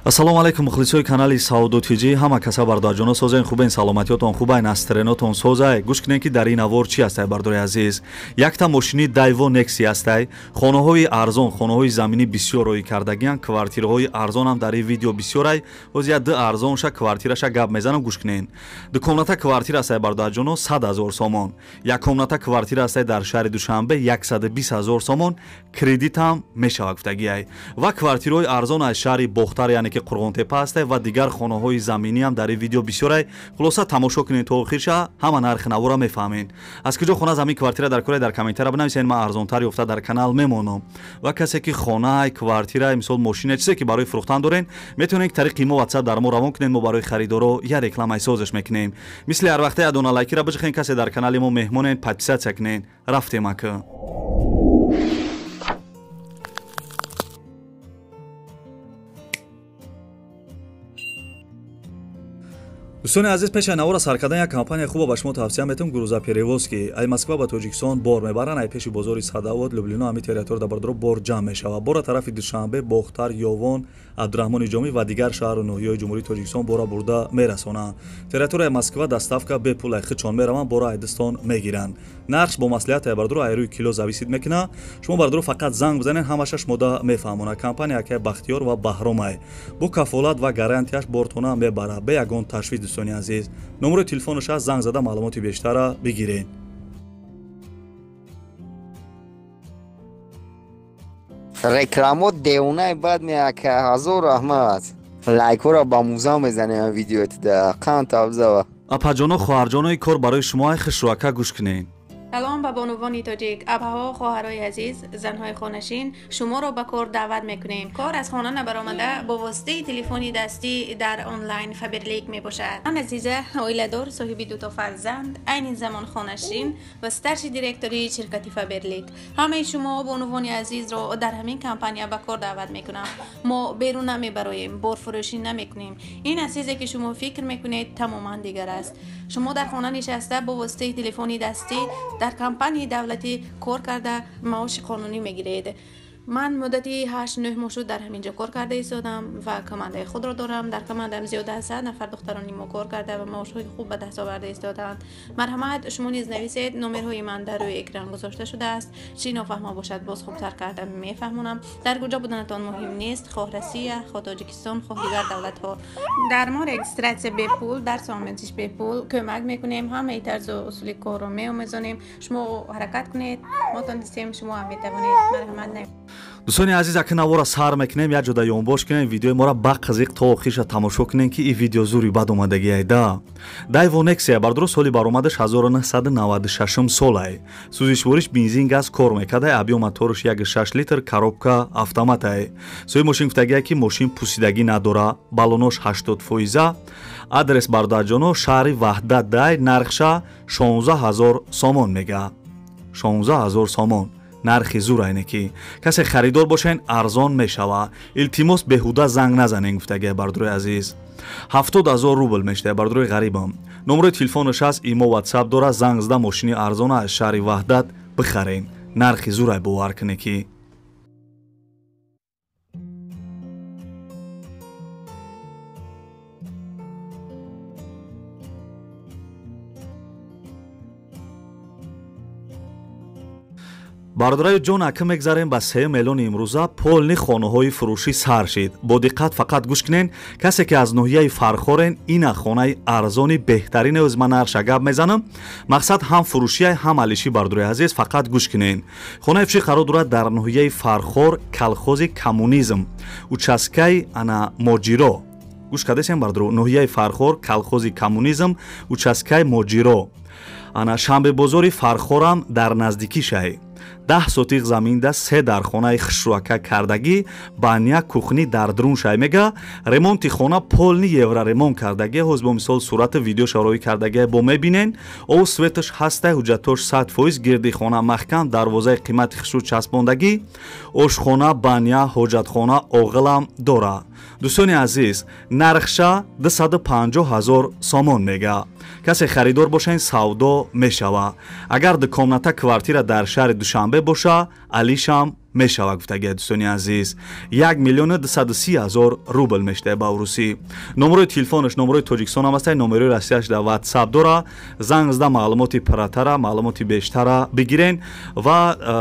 ассалому алайкум мухлисои канали Сауду Тиҷи. ҳама каса бардоҷоно созаен хубен, саломатиётон хубай, настренотон созай. гӯш кунед ки дар ин авор чи ҳастай бардори азиз. Якта мошини Daiwo Nexi ҳастай. Хонаҳои арзон, хонаҳои заминӣ бисёр роӣ кардагиянд. Квартираҳои арзонам дар ин видео бисёрай. ҳозир ду арзонша квартираша гап мезанам, гӯш кунед. Ду комната квартира ҳастай бардоҷоно 100 000 сомон. Як комната квартира ҳастай дар шаҳри Душанбе 120 000 сомон. Кредитам мешавад гуфтагиай. Ва квартираҳои арзон аз шаҳри Бохтар, яъне ки Қурғонтепа ҳастай ва дигар хонаҳои заминӣ ҳам дар ин видео бисёрай. Хулоса тамошо кунед то охирша, ҳама нархи навора мефаҳмед. Аз куҷо хона замин квартира дар кора дар комментария бинависед, ман арзонтар ёфта дар канал мемонам. Ва касе ки хона, квартира, мисол мошина, чизе ки барои фурӯхтан дорен, метавонед тариқи мо WhatsApp дар мо равон кунед, мо барои харидоро я рекламаи созиш мекунем. Мисли ҳар вақта ядона лайкира бижихен, касе дар канали мо меҳмонен, подписатсия кунед. Рафтем ака. дӯстони азиз, пеши навора сар кардан як компания хуба ба шумо тавсия метавам, Грузоперевозки. Ай Москва ба Тоҷикистон бор мебаранд, ай пеши бозори Садовод, Люблино, ҳами территория дар бардро бор ҷамъ мешавад. Бора тарафи Душанбе, Бохтар, Ёвон, Абдурахмони Ҷомӣ ва дигар шаҳру ноҳияҳои Ҷумҳурии Тоҷикистон бора бурда мерасонанд. Территорияи Москва доставка бепул ай хичон мераванд, бора ай Дистон мегиранд. Нархш бо маслиҳати ай бардро ай рӯи кило зависид мекунад. Шумо бардро фақат занг бизанед, ҳамаша шумода мефаҳмонад. Компания якай Бахтиёр ва Баҳром ай. Бо кафолат ва гарантияш бортона мебарад бе ягон ташвиш. дӯстони азиз, номери телефонаш аст, занг зада маълумоти бештара бигиред. рекламот девона бад меяка ҳазор раҳмат. лайкора ба муза мезанем видеоти да қанд абзава. апаҷоно, хоҳарҷонои кор барои шумо ай хушроака гӯш кунед. سلام به بانوان تاجیک، ابها خواهرای عزیز، زنهای خانشین، شما را به کار دعوت میکنیم. کار از خانه نبرآمده با واسطه تلفنی دستی در آنلاین فبرلیک می باشد. من عزیزه، عائله‌دار، صاحب دو تا فرزند، عین زمان خانشین و سترش دیرکتوری شرکت فبرلیک. همه شما بانوان عزیز را در همین کمپانی به کار دعوت میکنم. ما بیرون نمیبریم، بار فروشی نمیکنیم. این از چیزی که شما فکر میکنید تماما دیگر است. شما در خانه نشسته با واسطه تلفنی دستی در کمپانی دولتی کار کرده معاش قانونی میگیرید. من مدتی 8-9 ماه شد در همینجا کار کرده ایستادم و کمانده خود را دارم. در کماندم زیاده از 100 نفر دخترانی ما کار کرده و معاشهای خوب به دست آورده ایستادند. مرحمت شما نیز نویسید، نمرهای من در روی اکران گذاشته شده است. چی نافهمه باشد باز خوبتر کرده میفهمونم. در کجا بودنتان مهم نیست، خواه روسیه، خواه تاجیکستان، خواه دیگر دولت ها. در ما رجیستراسیون به پول، در آموزش به پول کمک میکنیم. همه طرز و اصول کار رو میآموزیم. شما حرکت کنید، ما تونستیم، شما هم میتوانید. مرحمت نه. дӯстони азиз, аки навора сар мекунем, як ҷода ёнбош кунем, видеои мора ба қазиқ то охирша тамошо кунем ки ин видео зури бад омадагиай да. Daiwo Nexi бардро соли баромадаш 1996 сол ай. Сӯзишвориш бензин газ кор мекардай, абъём моториш 1.6 литр, коробка автомат ай. соҳиби мошин гуфтагиай ки мошин пусидагӣ надора, балонош 80%. Адрес бардаҷоно шаҳри Ваҳдат дай, нархша 16 000 сомон мега. 16 000 сомон. нархи зур айне ки касе харидор бошен арзон мешава. илтимос беҳуда занг назанен гуфтагиай бардрои азиз. 70 000 рубл мештай бардрои ғарибам. номери телефонаш аст, имо WhatsApp дора, занг зада мошини арзона аз шаҳри Ваҳдат бихарен. нархи зур ай бовар кунед ки бардораи ҷон ака мегзарем ба 3 миллиони имрӯза полни хонаҳои фурӯшӣ сар шид. бо диққат фақат гӯш кунен, касе ки аз ноҳияи фархорен, ина хонаи арзони беҳтарини ӯзма нарша гап мезанам. мақсад ҳам фурӯшия ҳам алиши бардорои азиз, фақат гӯш кунен. хонаи фурӯшӣ қарор дорад дар ноҳияи фархор, колхози коммунизм, участкаи ана моҷиро. гӯш кардесем бардро, ноҳияи фархор, колхози коммунизм, участкаи моҷиро. ана шанбебозори фархорам дар наздикишай. 10 сотиқ заминда 3 дар хонаи хушрӯака кардагӣ, баня, кухни дар друн шай мега. ремонти хона полни евро ремонт кардагӣ. ҳоз бо мисол сурати видеоша роӣ кардагӣ бо мебинен. ов светаш ҳастай, ҳуҷҷатош 100%, гирди хона маҳкам, дарвозаи қимати хушрӯ часпондагӣ, ошхона, баня, ҳоҷатхона, оғилам дора. дӯстони азиз, нархша 250 000 сомон мега. касе харидор бошен савдо мешава. агар ду комната квартира дар шаҳри Душанбе боша, алишам мешавад гуфтагия дӯстони азиз 1 миллион 230 000 рубл мешавад ба урусӣ. номерои телефонаш номерои тоҷикистон ҳам аст, номерои россияш дар WhatsApp дора. занг зада маълумоти пирратара, маълумоти бештара бигирен ва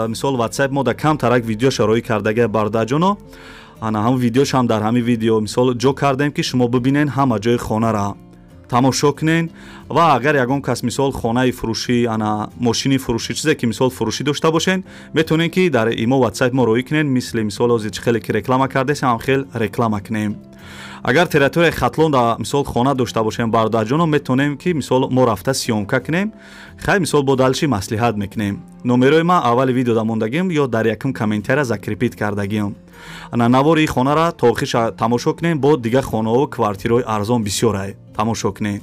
мисол WhatsApp мо да камтарак видео шароӣ кардагия бардаҷоно. ана ҳам видеошам дар ҳамин видео мисол ҷо кардем ки шумо бибинен ҳама ҷои хонара тамошо кунен ва агар ягон кас мисол хонаи фурӯшӣ ана мошини фурӯшӣ чизе ки мисол фурӯшӣ дошта бошен метавонен ки дар имо WhatsApp мо роӣ кунен мисли мисол ҳозир хеле ки реклама кардесем ҳам хел реклама кунем. агар территорияи хатлон да мисол хона дошта бошем бародарҷоно метавонем ки мисол мо рафта сиёмка кунем хай мисол бо далши маслиҳат мекунем. номерои ман аввали видеода мондагим ё дар якум комментария закрепит кардагим. ана навори хонара то охиша тамошо кунем бо дигар хонаҳо квартираҳои арзон бисёрай тамошо кунем.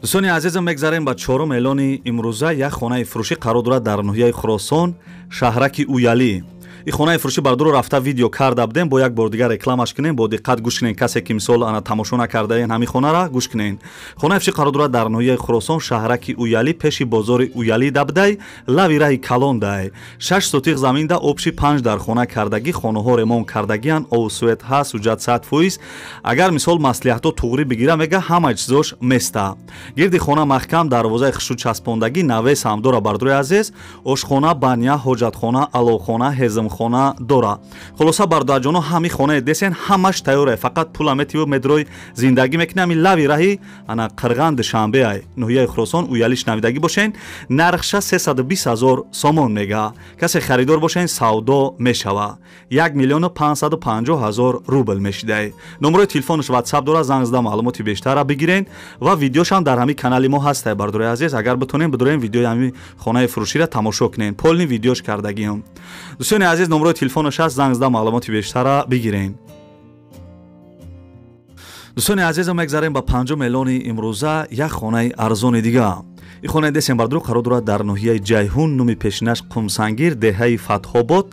дӯстони азизам мегзарем ба чорум эълони имрӯза. як хонаи фурӯшӣ қарор дорад дар ноҳияи Хӯросон, шаҳраки Уялӣ. ин хонаи фурӯшӣ бардуро рафта видео карда будем, бо як бор дигар рекламаш кунем. бо диққат гӯш кунен, касе ки мисол ана тамошо накардаен ҳамин хонара гӯш кунен. хонаи фурӯшӣ қарор дорад дар ноҳияи Хӯросон, шаҳраки Уялӣ, пеши бозори Уялӣ да будай, лави раҳи Калон дай. 6 сотиқ заминда обши 5 дар хона кардагӣ, хонаҳо ремонт кардагиян, овсует ҳаст, суҷат 100%. агар мисол маслиҳатҳо туғри бигира мега ҳама чизош места. гирди хона маҳкам, дарвозаи хушуд часпондагӣ, навес ҳам дора бардурои азиз, ошхона, баня, ҳоҷатхона, аловхона, ҳезмхона дора. хулоса бародарҷоно ҳами хонаe десен ҳамаш тайёре, фақат пула метиво медрои зиндагӣ мекунӣ. ҳами лави раҳи ана қирған душанбеай ноҳияи Хӯросон Уялӣ шунавидагӣ бошен. нархша 320 000 сомон мега. касе харидор бошен савдо мешава. 1 миллион 550 000 рубл мешидай. номерои телефонаш WhatsApp дора, занг зада маълумоти бештара бигирен ва видеошам дар ҳамин канали мо ҳастай бардурои азиз. агар битонем бидорем видеои ҳамин хонаи фурӯширо тамошо кунен. полни видеош кардагиам. дӯстони азиз номерои телефонаш аст, занг зада маълумоти бештара бигирен. дӯстони азизам мегзарем ба панҷум эълони имрӯза. як хонаи арзони дига. ин хонаи десембардро қарор дорад дар ноҳияи Ҷайҳун, номи пешинаш Қумсангир, деҳаи Фатҳобод.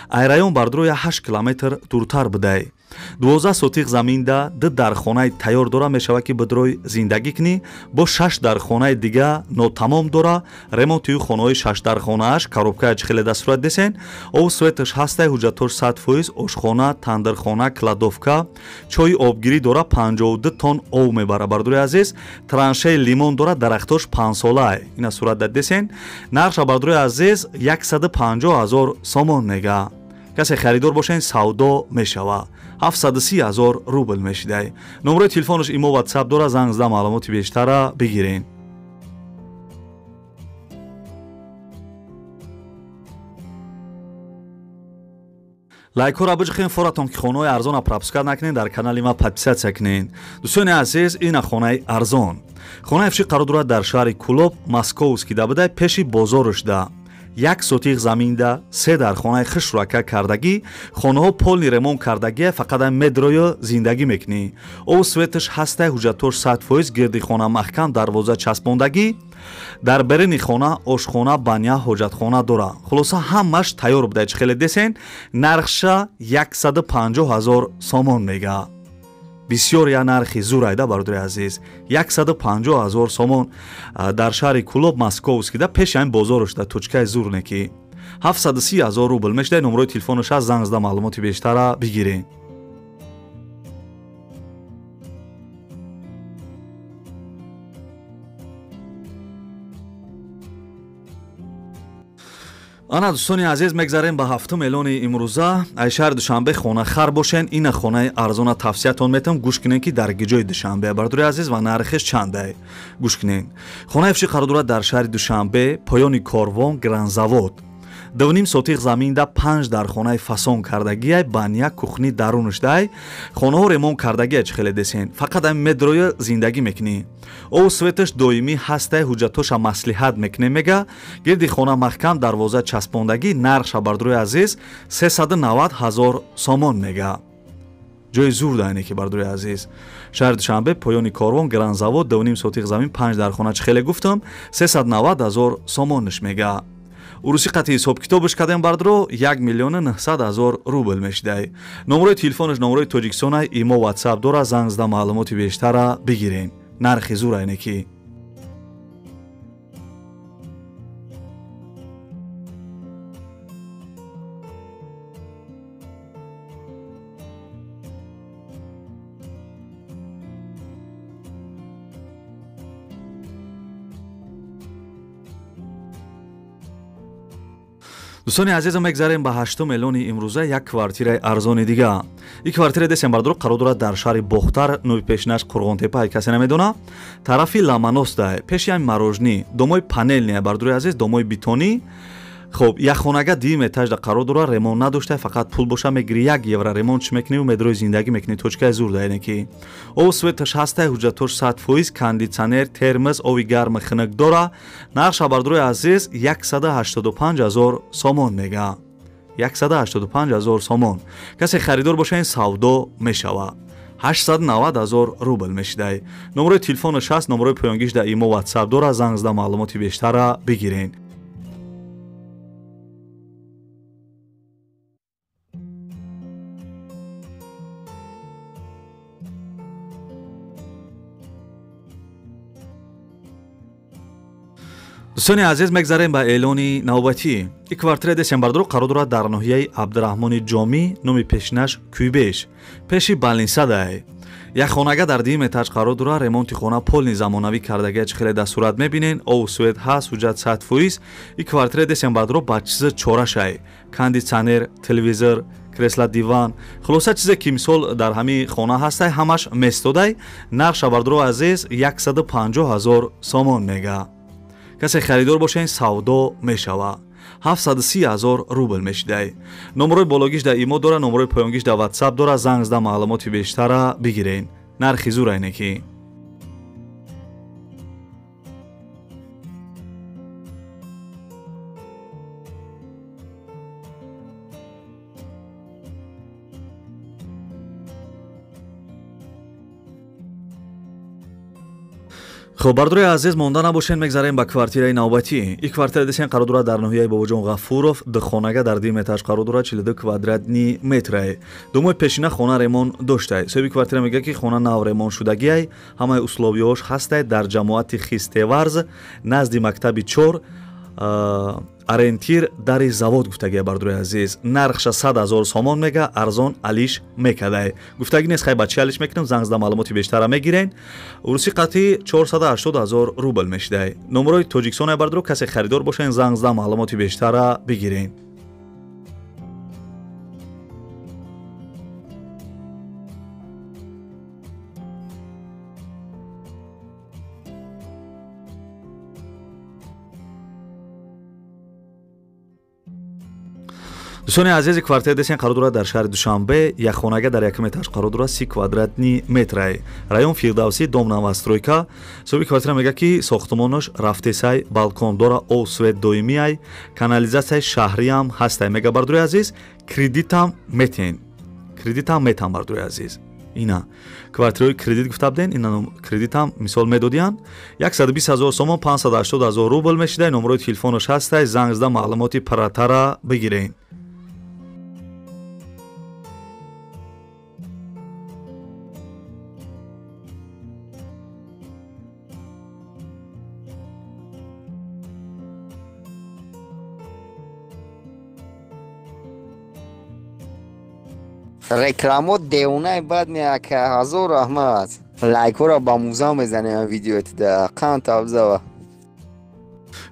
айраён бардурои 8 километр дуртар будай. 12 сотиқ заминда ду дар хонаи тайёр дора, мешава ки бидрои зиндагӣ кунӣ. бо 6 дар хонаи дига нотамом дора. ремонти хонаҳои 6 дар хонааш коробкааш хеле да сурат десен. ов светаш ҳастай, ҳуҷҷатош 100%, ошхона, тандирхона, кладовка, чойи обгирӣ дора. 52 тонн ов мебара бардурои азиз. траншаи лимон дора, дарахтош 5 солаи ина сурат да десен. нархша бардурои азиз 150 000 сомон мега. касе харидор бошен савдо мешава. 730 000 рубл мешидай. номерои телефонаш имо WhatsApp дора, занг зада маълумоти бештара бигирен. лайкора биҷихен, форатон ки хонаҳои арзона пропуска накунен, дар канали ма подписатсия кунен. дӯстони азиз, ина хонаи арзон. хонаи фурӯшӣ қарор дорад дар шаҳри Кулоб, Московский да будай, пеши бозораш да. 1 сотиқ заминда 3 дар хонаи хушрака кардагӣ, хонаҳо полни ремонт кардагия, фақат медроё зиндагӣ мекунӣ. ов светаш ҳастай, ҳуҷҷатош 100%, гирди хона маҳкам, дарвоза часпондагӣ. дар берини хона ошхона, баня, ҳоҷатхона дора. хулоса ҳамаш тайёр будай, чӣ хеле десен. нархша 150 000 сомон мега. бисёр я нархи зурайда бардурои азиз. 150 000 сомон дар шаҳри Кулоб, Московский да, пеши ҳамин бозораш да точкаи зурнеки 730 000 рубл мешидай. номерои телефонаш аст, занг зада маълумоти бештара бигирен. ана дӯстони азиз мегзарем ба ҳафтум эълони имрӯза. ай шаҳри Душанбе хонахар бошен, ина хонаи арзона тавсиятон метам. гӯш кунен ки дар гиҷои Душанбе бардурои азиз ва нархеш чандай. гӯш кунен. хонаи фурӯшӣ қарор дорад дар шаҳри Душанбе, поёни корвон, гранзавод. 2.5 сотиқ заминда 5 дар хонаи фасон кардагиай, баня, кухни дарунаш дай. хонаҳо ремонт кардагия, чӣ хеле десен. фақат ам медроё зиндагӣ мекунӣ. ов светаш доимӣ ҳастай, ҳуҷҷатоша маслиҳат мекунем мега. гирди хона маҳкам, дарвоза часпондагӣ. нархша бардурои азиз 390 000 сомон мега. ҷои зур дайне ки бардурои азиз. шаҳри Душанбе, поёни корвон, гранзавод, 2.5 сотиқ замин, 5 дар хона, чӣ хеле гуфтам, 390 000 сомонаш мега. урусӣ қатъи ҳисоб-китобаш кардем бардро 1 миллион 900 000 рубл мешидай. номерои телефонаш номерои тоҷикистонай имо ватсап дора, занг зада маълумоти бештара бигирен. нархи зур айнекӣ. дӯстони азизам, мегзарем ба 8 эълони имрӯза як квартираи арзони дига. ин квартира дестем бардро қарор дорад дар шаҳри Бохтар, номи пешинаш Қурғонтепа, касе намедона. тарафи ламаностай, пеши ҳамин марожни, домои панелни бардрои азиз, домои битонӣ. хоб, як хонага 2 этажда қарор дорад, ремонт надоштай, фақат пул боша мегири 1 евро ремонтш мекунӣ ва медрои зиндагӣ мекунӣ. точкаи зур даенеки ов светаш ҳастай, ҳуҷҷатош 100%, кондитсионер, термос, ови гарм хунук дора. нархша бардрои азиз 185 000 сомон мега. 185 000 сомон. касе харидор боша ин савдо мешава. 890 000 рубл мешидай. номерои телефонаш ҳаст, номерои поёнгиш да имо ватсап дора, занг зада маълумоти бештара бигирен. дӯстони азиз, мегзарем ба эълони навбатӣ. ин квартира дестем бардро қарор дорад дар ноҳияи Абдураҳмони Ҷомӣ, номи пешинаш Кӯйбеш, пеши Балинсадай. як хонага дар 2 этаж қарор дорад, ремонти хона полни замонавӣ кардагиаш хеле да сурат мебинен. ов свет ҳаст, ҳуҷҷат 100%. ин квартира дестем бардро ба чиза чорашай, кондитсионер, телевизор, кресла, диван, хулоса чизе ки мисол дар ҳамин хона ҳастай, ҳамаш месодай. нархша бардро азиз 150 000 сомон мега. касе харидор бошен савдо мешава. 730 000 рубл мешидай. номерои бологиш да имо дора, номерои поёнгиш да ватсап дора, занг зада маълумоти бештара бигирен. нархи зур айнекӣ. хоб, бардрои азиз, монда набошен, мегзарем ба квартираи навбатӣ. ин квартира дестем қарор дорад дар ноҳияи Бобоҷон Ғафуров, духонага дар 2 этаж қарор дорад, 42 квадратни метрае. домои пешина хона ремонт доштай. соҳиби квартира мегӯяд ки хона нав ремонт шудагиай, ҳамаи условиҳош ҳастай, дар ҷамоати Хистеварз, назди мактаби 4, ориентир дари завод гуфтагия бардрои азиз. нархша 100 000 сомон мега, арзон алиш мекадай. гуфтагӣ нест, хай ба чи алиш мекунам, занг зада маълумоти бештара мегирен. урусӣ қатъи 480 000 рубл мешидай. номерои тоҷикистонай бардро, касе харидор бошен, занг зада маълумоти бештара бигирен. дӯстони азизи, квартира дестем қарор дорад дар шаҳри Душанбе, як хонага дар 1 этаж қарор дорад, 30 квадратни метрае. район Фирдавсӣ, дом Новостройка. соҳиби квартира мегӯяд ки сохтмонош рафтесай, балкон дора, ов свет доимиай, канализатсияи шаҳриам ҳастай. мега бардрои азиз, кредитам метен. кредитам метан бардрои азиз. ина квартираи кредит гуфта буден, ина кредитам мисол медодиян. 120 000 сомон, 580 000 рубл мешидай. номерои телефонош ҳастай, занг зада маълумоти паратара бигирен. рекламот девонаи бад меяка ҳазор раҳмат. лайкора ба муза мезанем видеоти да қанд абзава.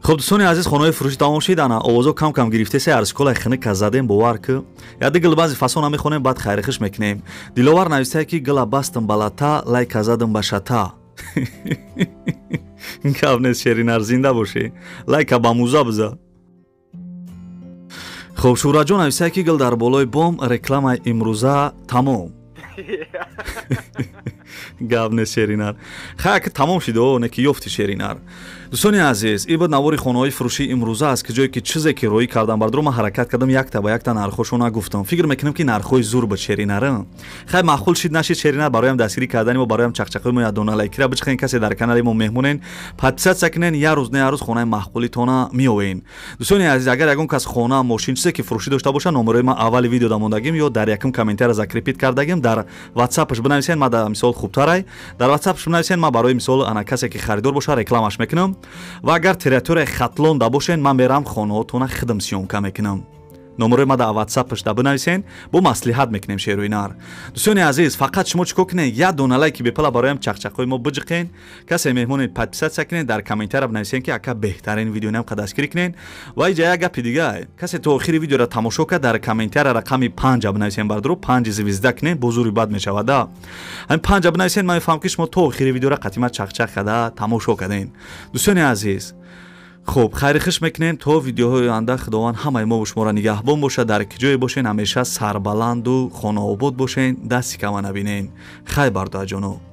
хоб, дӯстони азиз, хонаҳои фурӯшӣ тамом шид. ана овозо кам кам гирифтеса, арзколай хунука задем бовар ки я дигил баъзи фасона мехонем, баъд хайрихиш мекунем. диловар навистае ки гила бастым балата, лайка задым ба шата. гап нест, шеринар зинда бошӣ. лайка ба муза биза. хоб, шӯраҷон нависае ки гил дар болои бом, рекламаи имрӯза тамом. гап нест шеринар хай ки тамом шидо не ки ёфти шеринар дӯстони азиз ин бод навори хонаҳои фурӯшии имрӯза аст ки ҷое ки чизе ки роӣ кардам бардро ман ҳаракат кардам якта ба якта нархошона гуфтам фикр мекунам ки нархҳои зур буд шеринара хай маъқул шид нашид шеринар бароям дастгирӣ кардани мо бароям чақчақои мо ядоналайкира бичқен касе дар канали мо меҳмонен подписатсия кунен я рӯз не я рӯз хонаи маъқулитона меовен дӯстони азиз агар ягон кас хона мошин чизе ки фурӯшӣ дошта боша номерои ман аввали видеода мондагим ё дар якум комментария закрепит кардагим дар ватсапаш бинависен ман дар мисол хубтарай дар ватсапаш бинависен ман барои мисол ана касе ки харидор боша рекламаш мекунам ва агар территорияи хатлон да бошен ман мерам хонаҳотона хидм сиёмка мекунам номерои ман дар ватсапаш да бинависен бо маслиҳат мекунем шерӯи нар дӯстони азиз фақат шумо чӣ кор кунен як дона лайки бепала бароям чақчақҳои мо биҷиқен касе меҳмонед подписатсия кунен дар комментария бинависен ки ака беҳтарин видеонам дастгирӣ кунен ва иҷа як гапи дига касе то охири видеора тамошо кард дар комментария рақами 5 бинависен бардро 5 звезда кунен бузурги бад мешавада ҳамин 5 бинависен ман мефаҳмам ки шумо то охири видеора қатима чақчақ карда тамошо карден дӯстони азиз خب خیلی خوش میکنین تا ویدیوهای آینده خداوند همه ما و شما را نگهبان باشه در جای باشین همیشه سربلند و خانه آباد باشین دستی کم نبینین خیلی بردا جانو